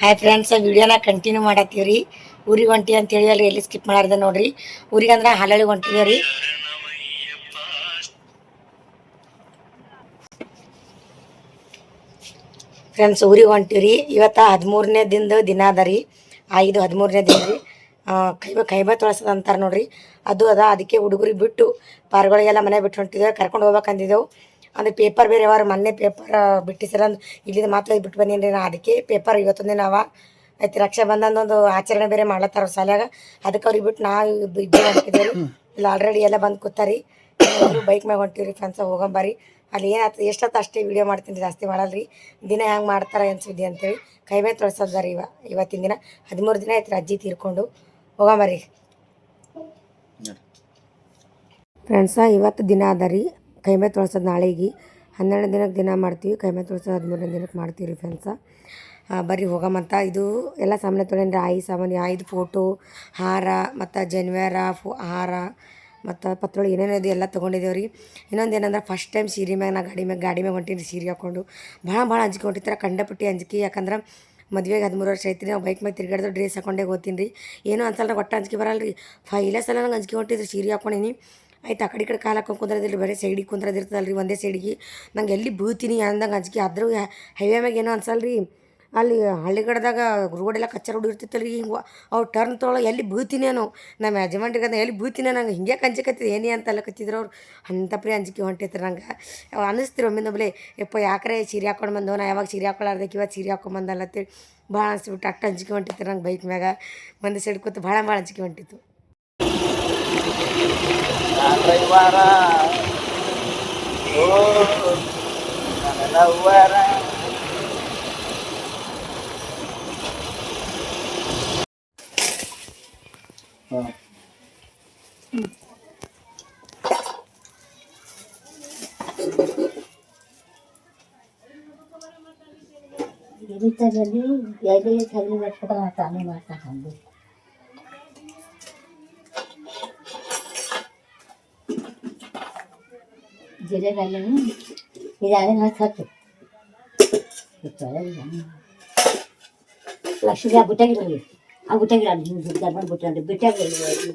Hi friends, ವಿಡಿಯೋನ continue ಮಾಡತ್ತೀವಿ ರೀ. ಊರಿಗೆ ಹೊಂಟಿ ಅಂತ ಹೇಳಿವಲ್ರಿ, ಎಲ್ಲಿ ಸ್ಕಿಪ್ ಮಾಡಾರ್ದೆ ನೋಡ್ರಿ. ಊರಿಗೆ ಅಂದ್ರೆ ಹಾಲಳಿಗೆ ಹೊಂಟಿದ್ದೀವಿ ರೀ. ಫ್ರೆಂಡ್ಸ್, ಊರಿಗೆ ಹೊಂಟಿವಿ ರೀ. ಇವತ್ತು 13ನೇ ದಿನ ಅದ ರೀ. 13ನೇ ದಿನ ರೀ. ಕೈಬ ತೊಳಸದ ಅಂತಾರೆ ನೋಡ್ರಿ, ಅದು ಅದ. ಅದಕ್ಕೆ ಹುಡುಗರಿಗೆ ಬಿಟ್ಟು ಪಾರ್ಗಳಿಗೆಲ್ಲ ಮನೆ ಬಿಟ್ಟು ಹೊಂಟಿದ್ದೇವೆ. ಕರ್ಕೊಂಡು ಹೋಗ್ಬೇಕಂದಿದ್ದೆವು. ಅಂದರೆ ಪೇಪರ್ ಬೇರೆ ಯಾರು ಮೊನ್ನೆ ಪೇಪರ್ ಬಿಟ್ಟಿಸರ ಇಲ್ಲಿಂದ ಮಾತ್ರ ಬಿಟ್ಟು ಬಂದೀನಿ ರೀ. ನಾ ಅದಕ್ಕೆ ಪೇಪರ್ ಇವತ್ತೊಂದೇ ನಾವ ಆಯ್ತು. ರಕ್ಷಾ ಬಂಧನದೊಂದು ಆಚರಣೆ ಬೇರೆ ಮಾಡ್ಲತ್ತಾರ ಅವ್ರ ಶಾಲ್ಯಾಗ. ಅದಕ್ಕೆ ಅವ್ರಿಗೆ ಬಿಟ್ಟು ನಾವು ಇದ್ದೇ ಹೊಂಟಿದ್ದೇವೆ. ಇಲ್ಲಿ ಆಲ್ರೆಡಿ ಎಲ್ಲ ಬಂದು ಕೂತಾರಿ. ಬೈಕ್ ಮ್ಯಾಗ ಹೊಂಟಿವ್ರಿ ಫ್ರೆಂಡ್ಸ್. ಹೋಗಂಬರಿ. ಅಲ್ಲಿ ಏನಾಯ್ತು ಎಷ್ಟೊತ್ತು ಅಷ್ಟೇ ವೀಡಿಯೋ ಮಾಡ್ತೀನಿ ರೀ, ಜಾಸ್ತಿ ಮಾಡಲ್ರಿ. ದಿನ ಹೆಂಗೆ ಮಾಡ್ತಾರೆ ಅನ್ಸಿದ್ದಿ ಅಂತೇಳಿ ಕೈ ಮೇಲೆ ತೊಳ್ಸೋದಾರಿ. ಇವತ್ತಿನ ದಿನ 13 ದಿನ ಆಯ್ತು ಅಜ್ಜಿ ತೀರ್ಕೊಂಡು. ಹೋಗಂಬರಿ ಫ್ರೆಂಡ್ಸ. ಇವತ್ತು ದಿನ ಅದ ರೀ ಕೈ ಮೇಲೆ ತೊಳ್ಸೋದು. ನಾಳೆಗೆ 12ನೇ ದಿನಕ್ಕೆ ದಿನ ಮಾಡ್ತೀವಿ. ಕೈ ಮೇಲೆ ತೊಳ್ಸೋದು 13ನೇ ದಿನಕ್ಕೆ ಮಾಡ್ತೀವಿ ರೀ ಫ್ರೆಂಡ್ಸ. ಬರ್ರಿ ಹೋಗಮಂತ. ಇದು ಎಲ್ಲ ಸಾಮಾನು ತೊಗೊಂಡ್ರಿ. ಸಾಮಾನು 5 ಫೋಟೋ, ಹಾರ ಮತ್ತು ಜನ್ವಾರ ಹಾರ ಮತ್ತು ಪತ್ರೊಳಗೆ ಏನೇನೋ ಇದು ಎಲ್ಲ ತೊಗೊಂಡಿದ್ದೇವೆ ರೀ. ಇನ್ನೊಂದು ಏನಂದ್ರೆ ಫಸ್ಟ್ ಟೈಮ್ ಸೀರೆ ಮ್ಯಾಗ ನಾ ಗಾಡಿ ಮ್ಯಾಗ ಹೊಂಟೀನಿ ಸೀರೆ ಹಾಕ್ಕೊಂಡು. ಭಾಳ ಅಂಜಿಕೆ ಹೊಂಟಿತ್ತರ, ಕಂಡಪಟ್ಟಿ ಅಂಜಿಕೆ. ಯಾಕಂದ್ರೆ ಮದುವೆಗೆ 13 ವರ್ಷ ಐತ್ರಿ. ನಾವು ಬೈಕ್ ಮ್ಯಾಗ ತಿರ್ಗಾಡಿದ್ರೆ ಡ್ರೆಸ್ ಹಾಕೊಂಡೇ ಹೋಗ್ತೀನಿ ರೀ. ಏನೂ ಅನ್ಸಲ್ಲ, ಒಟ್ಟು ಅಂಜಿಕೆ ಬರಲ್ಲ ರೀ. ಇಲ್ಲೇ ಸಲ ನಂಗೆ ಅಂಜಿಕೆ ಹೊಂಟಿದ್ರಿ. ಸೀರೆ ಹಾಕ್ಕೊಂಡಿನಿ ಆಯ್ತು. ಆ ಕಡೆ ಕಾಲು ಹಾಕೊಂಡು ಕುಂದ್ರದಿಲ್ಲ, ಬರೀ ಸೈಡಿಗೆ ಕುಂದ್ರದಿರ್ತದಲ್ಲ ರೀ, ಒಂದೇ ಸೈಡಿಗೆ. ನಂಗೆ ಎಲ್ಲಿ ಬೀಳ್ತೀನಿ ಅಂದಂಗೆ ಅಂಜಿಕೆ. ಆದರೂ ಹೈವೇ ಮ್ಯಾಗ ಏನೂ ಅನ್ಸಲ್ಲ ರೀ. ಅಲ್ಲಿ ಹಳ್ಳಿಗಡದಾಗ ರೋಡೆಲ್ಲ ಕಚ್ಚರ ರೋಡ್ ಇರ್ತಿತ್ತಲ್ಲ ರೀ. ಹಿಂಗೆ ಅವ್ರು ಟರ್ನ್ ತೊಗೊಳ್ಳೋ ಎಲ್ಲಿ ಬೀಳ್ತೀನಿ ನಾನು. ನಮ್ಮ ಯಜಮಾನ್ರಿಗೆ ಅದ ಎಲ್ಲಿ ಬೀಳ್ತೀನಿ ನಂಗೆ ಹಿಂಗೆ ಅಂಜಿಕತ್ತಿದೆ. ಏನೇ ಅಂತ ಅಲ್ಲಕತ್ತಿದ್ರು ಅವ್ರು. ಅಂಥ ಪ್ರೀ ಅಂಜಿಕೆ ಹೊಂಟೈತ್ರಿ ನಂಗೆ. ಅನ್ನಿಸ್ತಿರು ಒಮ್ಮಿಂದೊಬ್ಲೆ, ಯಪ್ಪ ಯಾಕ್ರೆ ಸೀರೆ ಹಾಕೊಂಡು ಬಂದೋ, ನಾ ಯಾವಾಗ ಸೀರೆ ಹಾಕೊಳ್ಳಾರ್ದಕ್ಕೆ ಇವತ್ತು ಸೀರೆ ಹಾಕೊಂಬಂದಲ್ಲ ಅಂತೇಳಿ ಭಾಳ ಅನಿಸ್ಬಿಟ್ಟು ಅಷ್ಟು ಅಂಜಿಕೆ ಹೊಂಟಿತ್ತು ನಂಗೆ. ಬೈಕ್ ಮ್ಯಾಗ ಮಂದಿ ಸೈಡ್ ಕೂತು ಭಾಳ ಅಂಜಿಕೆ ಹೊಂಟಿತ್ತು. ಎಡಿಟರಲ್ಲಿ ಎಲ್ಲಿ ತಗಲಿ ಬರ್ತಾರೆ ತಾನೇ ಮಾಡ್ಕೊಂಡು ಜಿರೆಗಲ್ಲಿ ಇದಾದ್ರೆ ಹಾಕಿ ಲಕ್ಷ್ಮಿ ಆ ಬುಟ್ಟಾಗಿರಲಿ, ಆ ಬುಟ್ಟಾಗಿರಲಿ, ಹಿಂಗೆ ಗರ್ಬನ್ ಬುಟ್ಟ ಬಿಟ್ಟಾಗಿರಲಿ.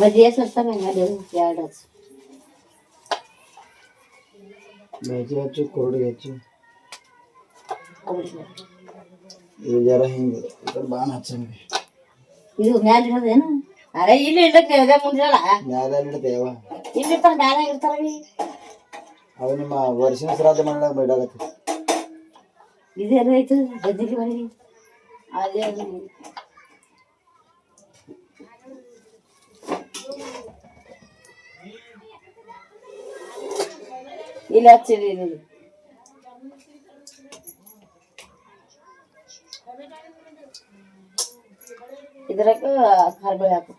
ಬಜ್ಜಿ ಸ್ವಲ್ಪ ಅದು 2 ಮೇಜಿ ಹಚ್ಚು, ಕೊರಡಿ ಹಚ್ಚು. ಇದು ಜರ ಹಿಂಗೆ ಬಾಣ ಹಚ್ಚಂಗೆ. ಇದು ಮ್ಯಾಲ ಇರೋದೇನು? ಅರೆ ಇಲ್ಲಿ ಇಡ್ಲಕ್ಕೆ ಮುಂದಿರಲ್ಲ. ಮ್ಯಾಲ ಇಡ್ತೇವ, ಇಲ್ಲಿ ಇರ್ತಾರೆ, ಮ್ಯಾಲ ಇರ್ತಾರ. ಅವು ನಿಮ್ಮ ವರ್ಷಿನ ಶ್ರಾದ್ದ ಮಾಡಾಗ ಬಿಡಾಗತ್ತೆ. ಇದೇನು ಆಯ್ತು ಬಜ್ಜಿಗೆ ಬನ್ನಿ. ಅದೇ ಇಲ್ಲ ಹಚ್ಚಿರಿ. ಇದ್ರಾಗ ಕಾರ್ಬೇಳೆ ಹಾಕು.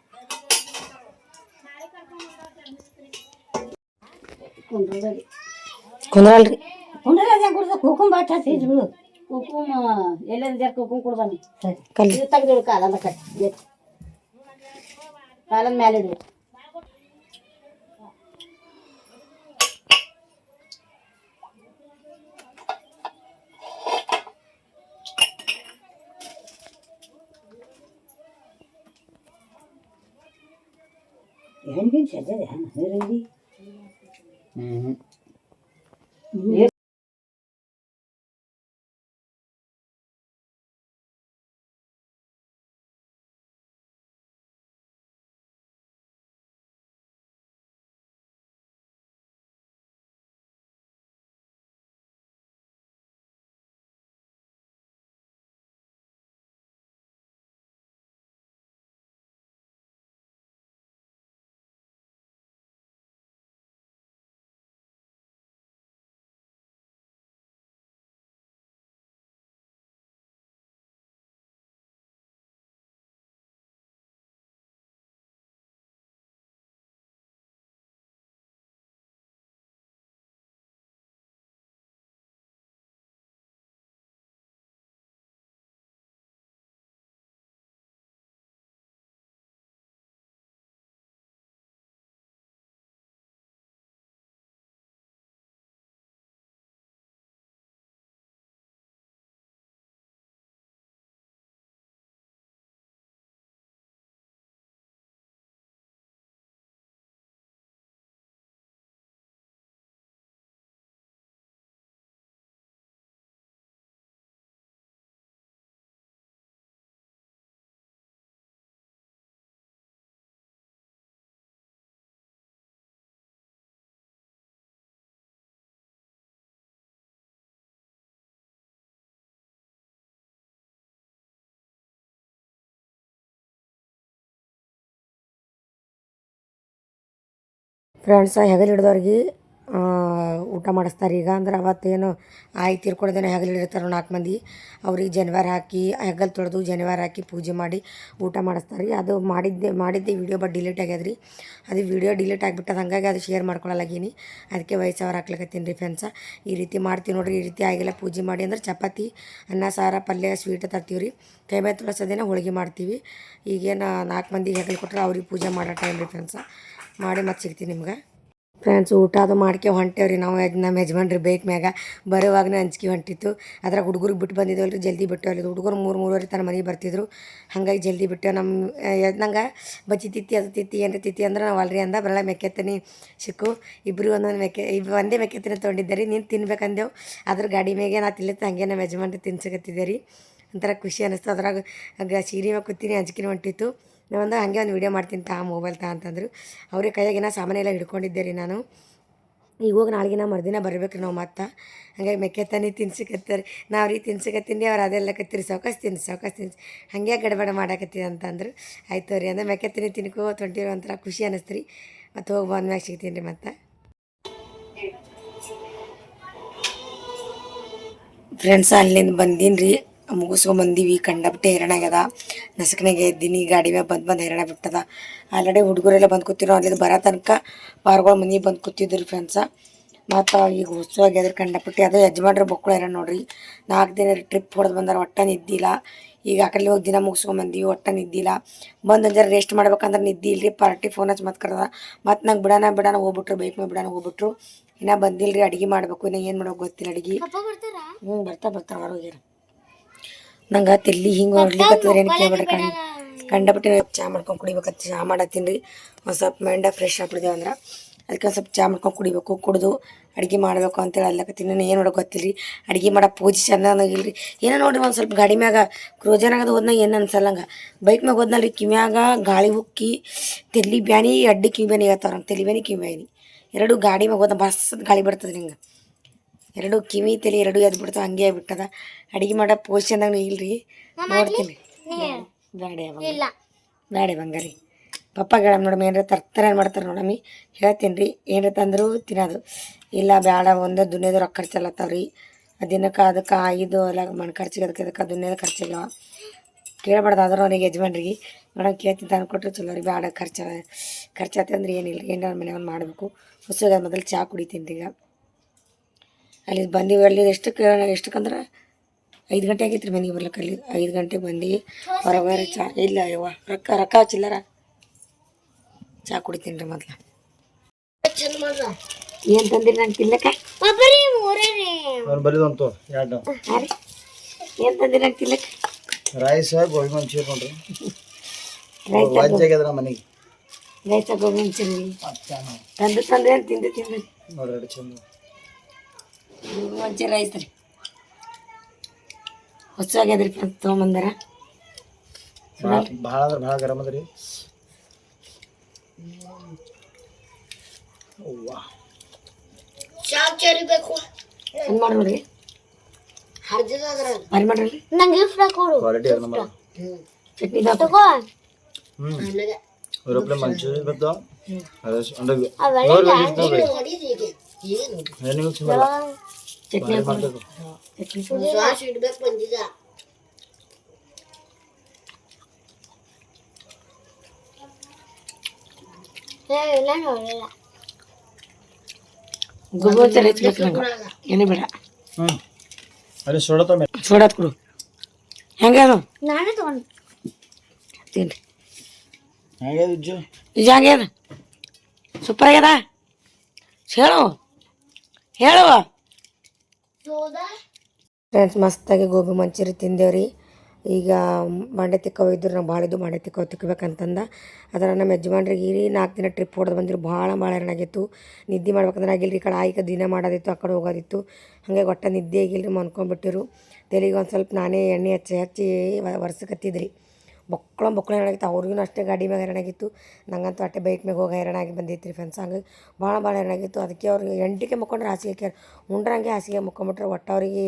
ಕುಂದ್ರಲ್ರಿ ಕುಕುಮ್ ಬಾಟ್ ಹಾಕಿದ್ರು. ಕುಕುಮ್ ಎಲ್ಲೆಂದ ಜರ ಕುಕುಮ್ ಕೊಡ್ಬನ್ನಿ. ಸರಿ, ಇದು ತೆಗ್ದಿಡು. ಕಾಲಂದ ಕಟ್ಟಿ ಕಾಲದ ಮೇಲೆ ಇಡು. ಹೆಂಗಿನ ಸದ್ಯದ ಫ್ರೆಂಡ್ಸ ಹೆಗಲು ಹಿಡ್ದವ್ರಿಗೆ ಊಟ ಮಾಡಿಸ್ತಾರೆ ಈಗ ಅಂದ್ರೆ ಅವತ್ತೇನು ಆಯ್ತು ತೀರ್ಕೊಳ್ದೇನೆ ಹೆಗಲು ಹಿಡಿತಾರೆ 4 ಮಂದಿ ಅವ್ರಿಗೆ ಜನಿವಾರ ಹಾಕಿ ಹೆಗಲು ತೊಳೆದು ಜನಿವಾರ ಹಾಕಿ ಪೂಜೆ ಮಾಡಿ ಊಟ ಮಾಡಿಸ್ತಾರೆ ರೀ. ಅದು ಮಾಡಿದ್ದೆ ವಿಡಿಯೋ ಬಟ್ ಡಿಲೀಟ್ ಆಗ್ಯದ ರೀ. ಅದು ವಿಡಿಯೋ ಡಿಲೀಟ್ ಆಗಿಬಿಟ್ಟದ, ಹಾಗಾಗಿ ಅದು ಶೇರ್ ಮಾಡ್ಕೊಳ್ಳಲಾಗೀನಿ. ಅದಕ್ಕೆ ವಾಯ್ಸ್ ಓವರ್ ಹಾಕ್ಲಿಕತ್ತೀನಿ ರೀ ಫ್ರೆಂಡ್ಸ. ಈ ರೀತಿ ಮಾಡ್ತೀವಿ ನೋಡಿರಿ. ಈ ರೀತಿ ಆಗಿಲ್ಲ ಪೂಜೆ ಮಾಡಿ ಅಂದ್ರೆ ಚಪಾತಿ ಅನ್ನ ಸಾರ ಪಲ್ಯ ಸ್ವೀಟ್ ತರ್ತೀವಿ ರೀ. ಕೈ ಮೈ ತೊಳ್ಸೋ ದಿನ ಹೋಳಿಗೆ ಮಾಡ್ತೀವಿ. ಈಗೇನು 4 ಮಂದಿಗೆ ಹೆಗಲು ಕೊಟ್ಟರೆ ಅವ್ರಿಗೆ ಪೂಜೆ ಮಾಡೋ ಟೈಮ್ ರೀ ಫ್ರೆಂಡ್ಸ. ಮಾಡಿ ಮತ್ತೆ ಸಿಗ್ತೀನಿ ನಿಮ್ಗೆ. ಫ್ರೆಂಡ್ಸ್ ಊಟ ಅದು ಮಾಡ್ಕೆ ಹೊಂಟೇವ್ರಿ ನಾವು. ನಮ್ಮ ಯಜಮಾನ್ರಿ ಬೈಕ್ ಮ್ಯಾಗ ಬರೋವಾಗನೇ ಅಂಜಿಕೆ ಹೊಂಟಿತ್ತು. ಅದ್ರಾಗ ಹುಡುಗರಿಗೆ ಬಿಟ್ಟು ಬಂದಿದ್ದೇವಲ್ಲ ರೀ, ಜಲ್ದಿ ಬಿಟ್ಟೇವಲ್ಲ. ಹುಡುಗರು 3-3:30 ತನಕ ಮನೆಗೆ ಬರ್ತಿದ್ರು, ಹಾಗಾಗಿ ಜಲ್ದಿ ಬಿಟ್ಟೆವು. ನಂಗೆ ಬಜ್ಜಿ ತಿತ್ತಿ ಅದು ತಿತ್ತಿ ಏನ್ರಿ ತಿತ್ತಿ ಅಂದ್ರೆ ನಾವು ಅಲ್ರಿ ಅಂದ ಬರಲ್ಲ ಮೆಕ್ಕೆತ್ತನಿ ಸಿಕ್ಕು. ಇಬ್ಬರು ಒಂದೇ ಮೆಕ್ಕೆತ್ತನಿ ತೊಗೊಂಡಿದ್ದೆ ರೀ. ನೀನು ತಿನ್ಬೇಕಂದೇವು. ಅದ್ರ ಗಾಡಿ ಮ್ಯಾಗೆ ನಾ ತಿನ್ಲಿತ್ತು, ಹಂಗೆ ನಮ್ಮ ಯಜಮಾನ್ರಿ ತಿನ್ಸಕತ್ತಿದ್ದೆ ರೀ. ಒಂಥರ ಖುಷಿ ಅನ್ನಿಸ್ತು. ಅದ್ರಾಗ ಸೀರೆ ಮ್ಯಾಗ ಕೂತೀನಿ, ಅಂಜಿಕೆನೂ ಹೊಂಟಿತ್ತು. ನಾವೊಂದು ಹಾಗೆ ಒಂದು ವೀಡಿಯೋ ಮಾಡ್ತೀನಿ ಮೊಬೈಲ್ ಅಂತಂದರು. ಅವ್ರಿಗೆ ಕೈಯಾಗಿನ ಸಾಮಾನೆಲ್ಲ ಹಿಡ್ಕೊಂಡಿದ್ದೆ ರೀ ನಾನು. ಈಗ ಹೋಗಿ ನಾಳೆಗಿನ ಮರುದಿನ ಬರ್ಬೇಕು ರೀ ನಾವು ಮತ್ತೆ. ಹಂಗಾಗಿ ಮೆಕ್ಕೆತ್ತನಿ ತಿನ್ಸಕತ್ತಾರೆ. ನಾವು ರೀ ತಿನ್ಸಕತ್ತೀನಿ, ಅವ್ರು ಅದೆಲ್ಲ ಕತ್ತೀರಿ ಸಾವ್ಕಾಸ್ ತಿನ್ಸಿ ಹಾಗೆ ಗಡಬಡ ಮಾಡಾಕತ್ತೀವಿ ಅಂತಂದ್ರು. ಆಯ್ತು ರೀ ಅಂದ್ರೆ ಮೆಕ್ಕೆತ್ತನಿ ಹೊಂಟಿರೋ ಒಂಥರ ಖುಷಿ ಅನ್ನಿಸ್ತು ರೀ. ಮತ್ತು ಹೋಗಿ ಬಂದ್ಮ್ಯಾಗ ಸಿಗ್ತೀನಿ ರೀ ಮತ್ತೆ. ಫ್ರೆಂಡ್ಸ್ ಅಲ್ಲಿಂದ ಬಂದೀನಿ ರೀ, ಮುಗಿಸ್ಕೊಂಬಂದೀವಿ. ಕಂಡಪಟ್ಟೆ ಹೈರಾಣಾಗ್ಯದ. ನಸಕನಾಗೆ ಇದ್ದೀನಿ, ಗಾಡಿ ಮ್ಯಾಗ ಬಂದು ಹೈರಾಣ ಬಿಟ್ಟದ. ಆಲ್ರೆಡಿ ಹುಡುಗರೆಲ್ಲ ಬಂದು ಕೂತಿರೋ ಅಲ್ಲಿಂದ ಬರೋ ತನಕ ಪಾರ್ಗಳು ಮನೆಗೆ ಬಂದು ಕೂತಿದ್ರು ಫ್ರೆಂಡ್ಸ. ಮತ್ತು ಈಗ ಹೊಸವಾಗ್ಯದ್ರ ಕಂಡಪಟ್ಟೆ. ಅದು ಯಜಮಾನ್ರ ಮಕ್ಕಳು ಹೈರಾಣ ನೋಡ್ರಿ. 4 ದಿನ ಟ್ರಿಪ್ ಹೊಡೆದು ಬಂದಾರ, ಒಟ್ಟ ನಿದ್ದಿಲ್ಲ. ಈಗ ಆ ಕಡೆ ಹೋಗಿ ದಿನ ಮುಗಿಸ್ಕೊಂಬಂದೀವಿ, ಒಟ್ಟ ನಿದ್ದಿಲ್ಲ. ಬಂದು ಜರ ರೆಸ್ಟ್ ಮಾಡ್ಬೇಕಂದ್ರೆ ನಿದ್ದೆ ಇಲ್ರಿ. ಪಾರ್ಟಿ ಫೋನ್ ಹಚ್ಚಿ ಮತ್ತೆ ಕರೆದ. ಮತ್ತು ನಂಗೆ ಬಿಡೋಣ ಹೋಗ್ಬಿಟ್ರು, ಬೈಕ್ ಮೇಲೆ ಬಿಡೋಣ ಹೋಗ್ಬಿಟ್ರು. ಇನ್ನೂ ಬಂದಿಲ್ಲ ರೀ. ಅಡುಗೆ ಮಾಡಬೇಕು, ಇನ್ನೂ ಏನು ಮಾಡೋಕೆ ಗೊತ್ತಿಲ್ಲ ಅಡುಗೆ. ಬರ್ತಾರೆ ಹೊರಗೆ. ನಂಗೆ ತಲೆ ಹಿಂಗೆ ಹೊಡ್ಲಿಕ್ಕತ್ತದ್ರೆ ಏನು ಕೇಳ್ಬಿಡ್ರಿ. ಕಂಡಪಟ್ಟೆ ಚಹಾ ಮಾಡ್ಕೊಂಡು ಕುಡಿಬೇಕಂತ ಚಹಾ ಮಾಡತ್ತೀನಿ ರೀ. ಒಂದು ಸ್ವಲ್ಪ ಮೈಂಡ ಫ್ರೆಶ್ ಆಗ್ಬಿಡಿದೇವು ಅಂದ್ರೆ ಅದಕ್ಕೆ ಒಂದು ಸ್ವಲ್ಪ ಚಹಾ ಮಾಡ್ಕೊಂಡು ಕುಡಿಬೇಕು. ಕುಡಿದು ಅಡುಗೆ ಮಾಡಬೇಕು ಅಂತೇಳಿ ಅಲ್ಲಕತ್ತೀನಿ. ನಾನು ಏನು ಮಾಡೋಕೆ ಗೊತ್ತಿಲ್ಲ ರೀ. ಅಡುಗೆ ಮಾಡೋ ಪೊಸಿಷನ್ ನನಗಿಲ್ಲ ರೀ. ಏನೋ ನೋಡಿರಿ ಒಂದು ಸ್ವಲ್ಪ ಗಾಡಿ ಮ್ಯಾಗ ಕ್ರೋಜನಾಗದು ಹೋದ್ನಾಗ ಏನು ಅನ್ಸಲ್ಲಂಗೆ. ಬೈಕ್ ಮ್ಯಾಗ ಹೋದ್ನಲ್ರಿ, ಕಿವ್ಯಾಗ ಗಾಳಿ ಹುಕ್ಕಿ ತಲೆ ಬ್ಯಾನಿ, ಅಡ್ಡಿ ಕಿವಿ ಬ್ಯಾನಿ ಹೇಳ್ತಾವ್ರ. ತಲೆ ಬ್ಯಾನಿ ಕಿವಿ ಬ್ಯಾನಿ ಎರಡು ಗಾಡಿ ಮ್ಯಾಗ ಹೋದ ಬಸ್ಸದ ಗಾಳಿ ಬಿಡ್ತದೆ ರೀ. ಹಿಂಗೆ ಎರಡು ಕಿವಿ ತಲೆ ಎರಡು ಎದ್ದು ಬಿಡ್ತಾವೆ, ಹಂಗೆ ಆಗ್ಬಿಟ್ಟದ. ಅಡುಗೆ ಮಾಡೋ ಪೊಸಿಷನ್ದಾಗ ಇಲ್ರಿ. ನೋಡ್ತೀನಿ ಬ್ಯಾಡೆ ಬಂಗಾರಿ ಪಪ್ಪ ಹೇಳಮ್ಮ ನೋಡಮ್ಮ. ಏನಾರ ತರ್ತಾರೆ ಏನು ಮಾಡ್ತಾರೆ ನೋಡಮ್ಮಿ, ಹೇಳ್ತೀನಿ ರೀ. ಏನಾರ ತಂದರೂ ತಿನ್ನೋದು ಇಲ್ಲ ಬೇಡ. ಒಂದು ದುನಿಯದ ರೊಕ್ಕ ಖರ್ಚಲ್ಲತ್ತಾವ ರೀ. ದಿನಕ್ಕೆ ಅದಕ್ಕೆ ಇದು ಎಲ್ಲ ಮಣ್ಣು ಖರ್ಚಿಗೆ ಅದಕ್ಕೆ ದುನಿಯದ ಖರ್ಚಿಲ್ಲ. ಕೇಳಬಾರ್ದು ಆದ್ರೂ ಅವ್ರಿಗೆ ಯಜಮಾನ್ರಿಗೆ ಮೇಡಮ್ ಕೇಳ್ತೀನಿ ತಂದು ಕೊಟ್ಟರೆ ಚಲೋ ರೀ. ಬೇಡ ಖರ್ಚಾತ ಅಂದ್ರೆ ಏನಿಲ್ಲ ರೀ. ಏನಾರ ಮನೆ ಒಂದು ಮಾಡಬೇಕು. ಹೊಸಗ ಮೊದಲು ಚಹಾ ಕುಡಿತೀನಿ ರೀ. ಈಗ ಅಲ್ಲಿ ಬಂದೀವಿ. ಅಲ್ಲಿ ಎಷ್ಟಕ್ಕಂದ್ರೆ 5 ಗಂಟೆ ಆಗೈತೆ ರೀ ಮನೆಗೆ ಬರ್ಲಿಕ್ಕೆ. ಅಲ್ಲಿ 5 ಗಂಟೆಗೆ ಬಂದು ಹೊರಗೆ ಚಹಾ ಇಲ್ಲ ಯವ್ವ ರೊಕ್ಕ ಚಿಲ್ಲರ ಚಹಾ ಕುಡಿತೀನಿ ರೀ ಮೊದ್ಲು. ಏನು ತಂದಿರಿ ನಾನು ತಿನ್ನಕ್ಕೆ? ಏನು ತಂದಿರಿ ನಾನು ತಿನ್ನಕ್ಕೆ? ರೈಸ್ ಗೋಬಿ ಮಂಚೂರಿ ನೋಡ್ರಿ. ಮನೆಗೆ ರೈಸ ಗೋಬಿ ಮಂಚೂರಿ ತಂದು ಏನು ತಿಂದು ನೋಡ್ರಿ ಚಂದ ಮಂಚೂರಿ ರೈಸ್ ರೀ. ಹೊಸಾಗ್ಯದ್ರಿ ತೊಗೊಂಬಂದಾರ. ಭಾಳ ಅಂದ್ರೆ ಭಾಳ ಗರಮ್ ಅದ ರೀ. ಏನು ಮಾಡ್ರಿ ಬಾರಿ ಮಾಡ್ರಿ. ಕ್ವಾಲಿಟಿ ಚಟ್ನಿ ಏರೋಪ್ಲೇನ್ ಮಂಚೂರಿ ಬರ್ತಾವ. ಚಟ್ನಿ ಮಾಡಬೇಕು. ಗೋಬಿ ಹೆಚ್ಚಬೇಕು ನಂಗೆ, ಏನೇ ಬೇಡ. ಅಲ್ಲಿ ಸೋಡಾತ್ ಕೊಡು. ಹೆಂಗೆ ಅದು ತಿನ್ರಿ. ಇದು ಹಂಗ್ಯದ ಸೂಪರ್ ಆಗ್ಯದ. ಹೇಳುವ ಫ್ರೆಂಡ್ಸ್ ಮಸ್ತಾಗಿ ಗೋಬಿ ಮಂಚೂರಿ ತಿಂದೇವ್ರಿ. ಈಗ ಬಾಂಡೆ ತಿಕ್ಕವಿದ್ರು ನಾವು ಭಾಳ ಇದ್ದು ಬಾಂಡೆ ತಿಕ್ಕಬೇಕಂತಂದ. ಅದರ ನಮ್ಮ ಯಜಮಾನ್ರಿಗೆ 4 ದಿನ ಟ್ರಿಪ್ ಹೊಡೆದು ಬಂದಿರು. ಭಾಳ ಹೈರಾಣಾಗಿತ್ತು. ನಿದ್ದೆ ಮಾಡ್ಬೇಕಂದ್ರೆ ಆಗಿಲ್ಲ. ಈ ಕಡೆ ಆಯ್ಕೆ ದಿನ ಮಾಡೋದಿತ್ತು, ಆ ಕಡೆ ಹೋಗೋದಿತ್ತು. ಹಾಗೆ ಒಟ್ಟು ನಿದ್ದೆ ಆಗಿಲ್ಲ ರೀ. ಮನ್ಕೊಂಡ್ಬಿಟ್ಟಿರು. ತಲೆಗೆ ಒಂದು ಸ್ವಲ್ಪ ನಾನೇ ಎಣ್ಣೆ ಹಚ್ಚಿ ಒರೆಸಕತ್ತಿದ್ರಿ. ಬೊಕ್ಕಳ ಹೈರಾಣಾಗಿತ್ತು. ಅವ್ರಿಗೂ ಅಷ್ಟೇ ಗಾಡಿ ಮ್ಯಾಗ ಹೈರಾಣಾಗಿತ್ತು. ನಂಗಂತೂ ಅಟ್ಟೆ ಬೈಕ್ ಮ್ಯಾಗ ಹೋಗಿ ಹೈರಾಣಾಗಿ ಬಂದೈತಿ ರೀ ಫ್ರೆಂಡ್ಸ್. ಹಂಗಾಗಿ ಭಾಳ ಹೈರಾಣಾಗಿತ್ತು. ಅದಕ್ಕೆ ಅವ್ರಿಗೆ 8ಕ್ಕೆ ಮುಕ್ಕೊಂಡ್ರೆ ಹಾಸಿಗೆ ಹಾಕ್ಯಾರ. ಉಂಡ್ರಂಗೆ ಹಾಸಿಗೆ ಮುಕ್ಕೊಂಬಿಟ್ರೆ ಒಟ್ಟು ಅವ್ರಿಗೆ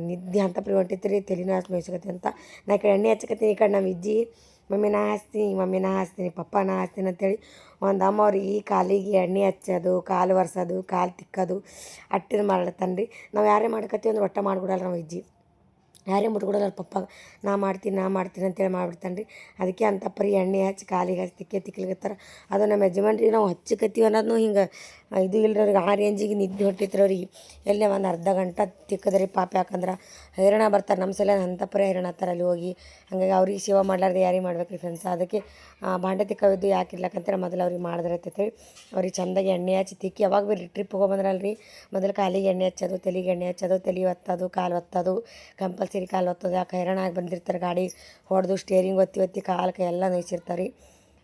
ನಿದ್ದೆ ಅಂತ ಹೊಂಟಿತ್ತು ರೀ. ತಲೆನೂ ಅಷ್ಟು ನೋಯ್ಸಕತ್ತಿ ಅಂತ ನಾ ಈ ಕಡೆ ಎಣ್ಣೆ ಹಚ್ಚಕತ್ತೀನಿ. ಈ ಕಡೆ ನಮ್ಮ ಇಜ್ಜಿ ಮಮ್ಮಿ ನಾ ಹಚ್ತೀನಿ ಪಪ್ಪ ನಾ ಹಚ್ತೀನಿ ಅಂತೇಳಿ ಒಂದು ಅಮ್ಮ ಅವ್ರಿಗೆ ಕಾಲಿಗೆ ಎಣ್ಣೆ ಹಚ್ಚೋದು ಕಾಲು ಒರೆಸೋದು ಕಾಲು ತಿಕ್ಕೋದು ಅಟ್ಟಿದ ಮಾಡ್ಲತ್ತಾನ ರೀ. ನಾವು ಯಾರೇ ಮಾಡ್ಕತ್ತೀವಿ ಅಂದ್ರೆ ಒಟ್ಟ ಮಾಡಿಕೊಡಲ್ಲ ನಾವು ಅಜ್ಜಿ, ಯಾರೇ ಮುಟ್ಕೊಡಲ್ಲ ಅವ್ರ ಪಪ್ಪ. ನಾ ಮಾಡ್ತೀನಿ ಅಂತೇಳಿ ಮಾಡಿಬಿಡ್ತಾನೆ ರೀ. ಅದಕ್ಕೆ ಅಂತ ಪರಿ ಎಣ್ಣೆ ಹಚ್ಚಿ ಕಾಲಿಗೆ ಹಚ್ಚಿ ತಿಕ್ಲಿಗತ್ತಾರ. ಅದು ನಮ್ಮ ಯಜಮಾನ್ರಿಗೆ ನಾವು ಹಚ್ಚಕತ್ತೀವಿ ಅನ್ನೋದು ಹಿಂಗೆ ಇದು ಇಲ್ರಿ ಅವ್ರಿಗೆ, ಆ ರೇಂಜಿಗೆ ನಿದ್ದೆ ಹೊಟ್ಟಿತ್ರ ಅವ್ರಿಗೆ. ಎಲ್ಲೇ ಒಂದು ಅರ್ಧ ಗಂಟೆ ತಿಕ್ಕದ್ರಿ ಪಾಪ, ಯಾಕಂದ್ರೆ ಹೈರಾಣ ಬರ್ತಾರೆ ನಮ್ಮ ಸಲ ಅಂಥ ಪರಿ ಹೈರಾಣ ಆಗ್ತಾರೆ ಅಲ್ಲಿ ಹೋಗಿ. ಹಾಗಾಗಿ ಅವ್ರಿಗೆ ಸೇವೆ ಮಾಡ್ಲಾರ್ದೆ ಯಾರಿಗೆ ಮಾಡ್ಬೇಕು ರೀ ಫ್ರೆಂಡ್ಸ್. ಅದಕ್ಕೆ ಬಾಂಡೆ ತಿಕ್ಕವಿದ್ದು ಯಾಕೆ ಇರ್ಲಕ್ಕಂತಾರೆ ಮೊದಲು ಅವ್ರಿಗೆ ಮಾಡಿದ್ರೆ ಅಂತೇಳಿ ಅವ್ರಿಗೆ ಚೆಂದಾಗಿ ಎಣ್ಣೆ ಹಚ್ಚಿ ತಿಕ್ಕಿ. ಯಾವಾಗ ಭೀ ಟ್ರಿಪ್ ಹೋಗ್ಬಂದ್ರಲ್ರಿ ಮೊದಲು ಕಾಲಿಗೆ ಎಣ್ಣೆ ಹಚ್ಚೋದು, ತಲೆಗೆ ಎಣ್ಣೆ ಹಚ್ಚೋದು, ತಲೆ ಒತ್ತೋದು, ಕಾಲು ಒತ್ತೋದು, ಕಂಪಲ್ಸರಿ ಕಾಲು ಒತ್ತೋದು. ಯಾಕೆ ಹೈರಾಣ ಆಗಿ ಬಂದಿರ್ತಾರೆ, ಗಾಡಿ ಹೊಡೆದು ಸ್ಟೇರಿಂಗ್ ಒತ್ತಿ ಕಾಲು ಕೈ ಎಲ್ಲ ನೋಯ್ಸಿರ್ತಾರೆ ರೀ.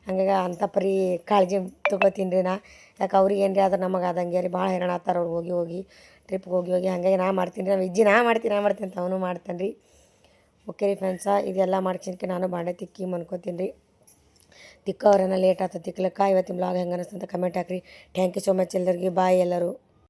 ಹಂಗಾಗಿ ಅಂಥ ಪರಿ ಕಾಳಜಿ ತೊಗೋತೀನಿ ರೀ ನಾ. ಯಾಕೆ ಅವ್ರಿಗೆ ಏನು ರೀ ಆದ್ರೆ ನಮಗೆ ಆದಂಗೆ ರೀ, ಭಾಳ ಹೈರಾಣ ಆಗ್ತಾರೆ ಅವ್ರು ಹೋಗಿ ಟ್ರಿಪ್ಗೆ ಹೋಗಿ. ಹಾಗಾಗಿ ನಾ ಮಾಡ್ತೀನಿ ರೀ, ನಮ್ಮ ಅಜ್ಜಿ ನಾ ಮಾಡ್ತೀನಿ ಅಂತ ಅವನು ಮಾಡ್ತಾನೆ ರೀ. ಓಕೆ ರೀ ಫ್ರೆಂಡ್ಸ, ಇದೆಲ್ಲ ಮಾಡ್ಕೊಂಡ್ಕೆ ನಾನು ಬಾಂಡೆ ತಿಕ್ಕಿ ಮನ್ಕೋತೀನಿ ರೀ. ತಿಕ್ಕವ್ರನ್ನ ಲೇಟ್ ಆಗ್ತದೆ ತಿಕ್ಲಕ್ಕ. ಇವತ್ತಿನ ಬ್ಲಾಗ್ ಹೆಂಗೆ ಅನ್ನಿಸ್ತು ಅಂತ ಕಮೆಂಟ್ ಹಾಕಿರಿ. ಥ್ಯಾಂಕ್ ಯು ಸೋ ಮಚ್ ಎಲ್ಲರಿಗೆ. ಬಾಯ್ ಎಲ್ಲರೂ.